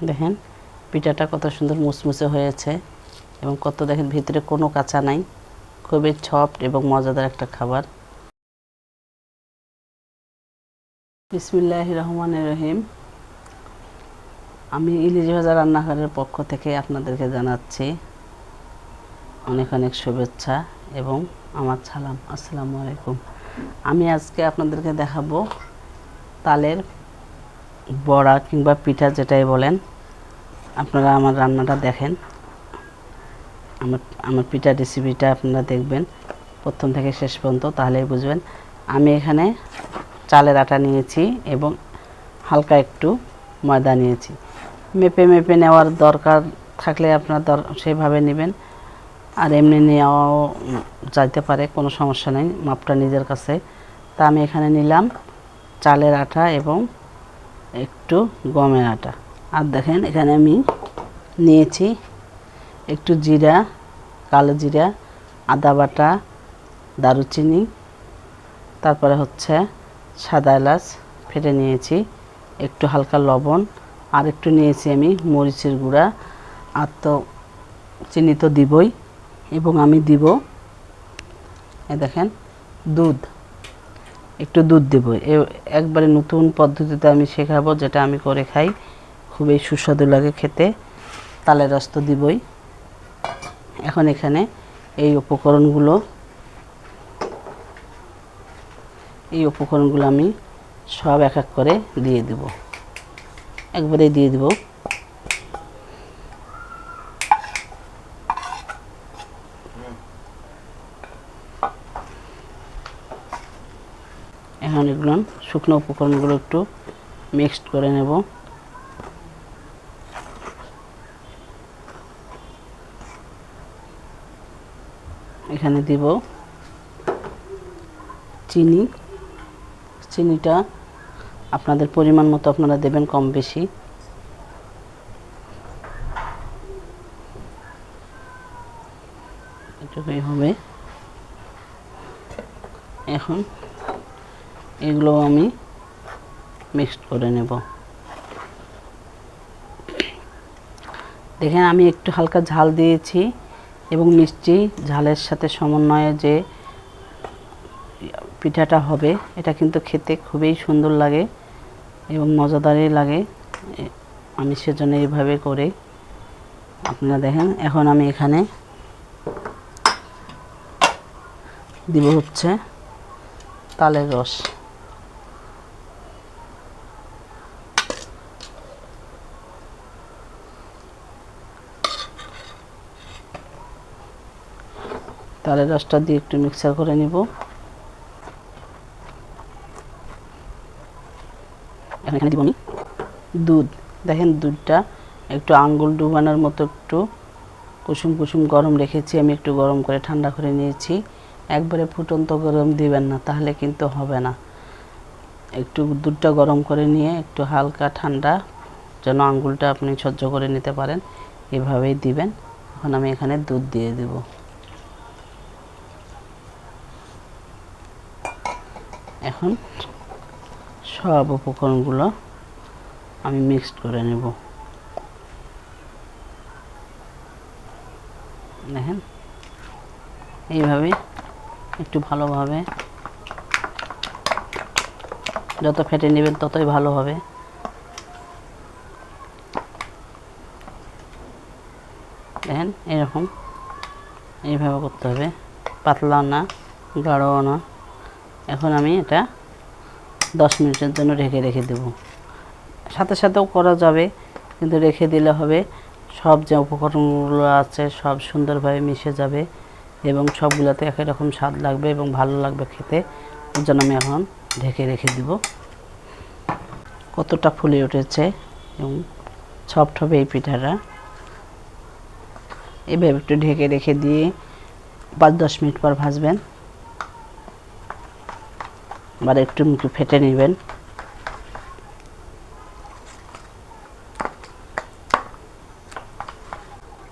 দেখেন পিঠাটা কত সুন্দর মুচমুচে হয়েছে এবং কত দেখেন ভিতরে কোনো কাঁচা নাই, খুবই সফট এবং মজাদার একটা খাবার। বিসমিল্লাহির রহমানির রহিম। আমি ইলিশ ভাজা রান্নাঘরের পক্ষ থেকে আপনাদেরকে জানাচ্ছি অনেক অনেক শুভেচ্ছা এবং আমার সালাম। আসসালামু আলাইকুম। আমি আজকে আপনাদেরকে দেখাবো তালের বড়া কিংবা পিঠা যেটাই বলেন। আপনারা আমার রান্নাটা দেখেন, আমার পিঠা রেসিপিটা আপনারা দেখবেন প্রথম থেকে শেষ পর্যন্ত, তাহলেই বুঝবেন। আমি এখানে চালের আটা নিয়েছি এবং হালকা একটু ময়দা নিয়েছি। মেপে মেপে নেওয়ার দরকার থাকলে আপনার সেইভাবে নেবেন, আর এমনি নেওয়াও যাইতে পারে, কোনো সমস্যা নেই, মাপটা নিজের কাছে। তা আমি এখানে নিলাম চালের আটা এবং একটু গমের আটা। আর দেখেন এখানে আমি নিয়েছি একটু জিরা, কালো জিরা, আদা বাটা, দারুচিনি, তারপরে হচ্ছে সাদা এলাচ ফেটে নিয়েছি, একটু হালকা লবণ, আর একটু নিয়েছি আমি মরিচের গুঁড়া। আর তো চিনি তো দিবই, এবং আমি দিব দেখেন দুধ, একটু দুধ দেব। একবারে নতুন পদ্ধতিতে আমি শেখাবো, যেটা আমি করে খাই, খুবই সুস্বাদু লাগে খেতে। তালের রস তো দিবই। এখন এখানে এই উপকরণগুলো আমি সব এক এক করে দিয়ে দেব, একবারেই দিয়ে দেব। এখন এগুলো শুকনো উপকরণগুলো একটু মিক্সড করে নেব। এখানে দিব চিনি। চিনিটা আপনাদের পরিমাণ মতো আপনারা দেবেন, কম বেশি। এটুকুই হবে। এখন এগুলো আমি মিক্সড করে নেব। দেখেন আমি একটু হালকা ঝাল দিয়েছি এবং মিষ্টি ঝালের সাথে সমন্বয়ে যে পিঠাটা হবে, এটা কিন্তু খেতে খুবই সুন্দর লাগে এবং মজাদারই লাগে। আমি সেজন্য এইভাবে করে আপনারা দেখেন। এখন আমি এখানে দিব হচ্ছে তালের রস। তালের রসটা দিয়ে একটু মিক্সার করে নিব। এখানে দিব আমি দুধ। দেখেন দুধটা একটু আঙ্গুল ডুবানোর মতো একটু কুসুম কুসুম গরম রেখেছি আমি, একটু গরম করে ঠান্ডা করে নিয়েছি। একবারে ফুটন্ত গরম দিবেন না, তাহলে কিন্তু হবে না। একটু দুধটা গরম করে নিয়ে একটু হালকা ঠান্ডা, যেন আঙ্গুলটা আপনি সহ্য করে নিতে পারেন, এভাবেই দিবেন। এখন আমি এখানে দুধ দিয়ে দেব। এখন সব উপকরণগুলো আমি মিক্সড করে নেব। দেখেন এইভাবে একটু ভালোভাবে, যত ফেটে নেবেন ততই ভালো হবে। দেখেন এরকম এইভাবে করতে হবে, পাতলা না গাঢ়ও না। এখন আমি এটা 10 মিনিটের জন্য ঢেকে রেখে দেব। সাথে সাথেও করা যাবে, কিন্তু রেখে দিলে হবে সব যে উপকরণগুলো আছে সব সুন্দরভাবে মিশে যাবে এবং সবগুলোতে একই রকম স্বাদ লাগবে এবং ভালো লাগবে খেতে। ওর জন্য আমি এখন ঢেকে রেখে দিব। কতটা ফুলে উঠেছে এবং সফট হবে এই পিঠাটা। এভাবে একটু ঢেকে রেখে দিয়ে 5-10 মিনিট পর ভাজবেন, আবার একটু ফেটে নেবেন।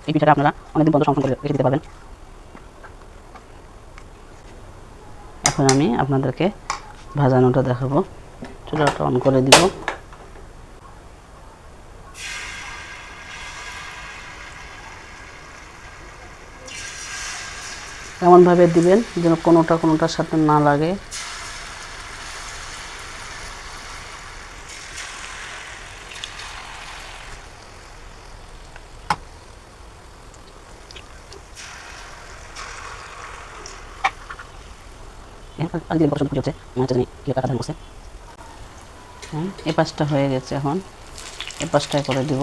এই পিঠাটা আপনারা অনেকদিন পর্যন্ত সংরক্ষণ করে রেখে দিতে পারবেন। এখন আমি আপনাদেরকে ভাজানোটা দেখাবো। চুলাটা অন করে দিব। এমনভাবে দিবেন যেন কোনোটার সাথে না লাগে। এই পাশটা হয়ে গেছে, এখন এই পাশটায় করে দিব।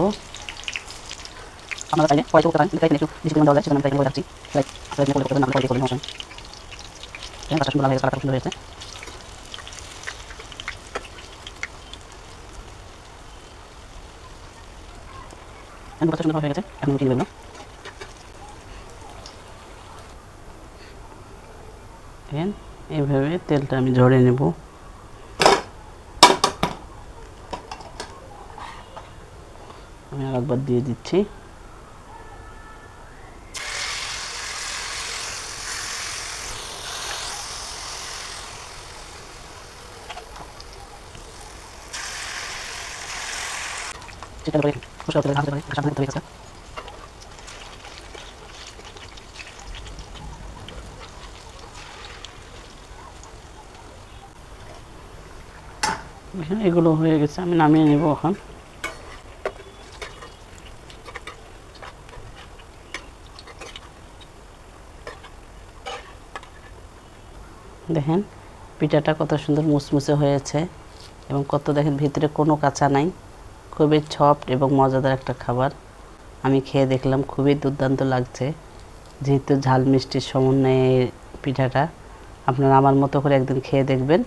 আপনারা চাইলে কড়াইতে করতে পারেন, কিন্তু একটু বেশি পরিমাণ দেওয়া যায়, সেজন্য আমি বলে রাখছি। আপনারা করবেন না, কড়াইতে করবেন, সমস্যা নেই। পাঁচটা সুন্দর হয়ে গেছে, কালারটা সুন্দর হয়েছে। পাঁচটা সুন্দর হয়ে গেছে, এখন উঠিয়ে দেবেন না। এইভাবে তেলটা আমি ঝরিয়ে নেব। আমি আরেকবার দিয়ে দিচ্ছি। এগুলো হয়ে গেছে, আমি নামিয়ে নেব এখন। দেখেন পিঠাটা কত সুন্দর মুচমুচে হয়েছে এবং কত দেখেন ভিতরে কোনো কাঁচা নাই, খুবই সফট এবং মজাদার একটা খাবার। আমি খেয়ে দেখলাম, খুবই দুর্দান্ত লাগছে। যেহেতু ঝাল মিষ্টির সমন্বয়ে পিঠাটা, আপনারা আমার মতো করে একদিন খেয়ে দেখবেন,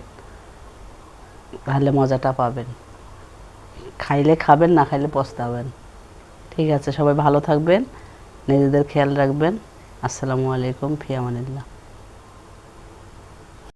তাহলে মজাটা পাবেন। খাইলে খাবেন, না খাইলে পস্তাবেন। ঠিক আছে, সবাই ভালো থাকবেন, নিজেদের খেয়াল রাখবেন। আসসালামু আলাইকুম, ফি আমানিল্লাহ।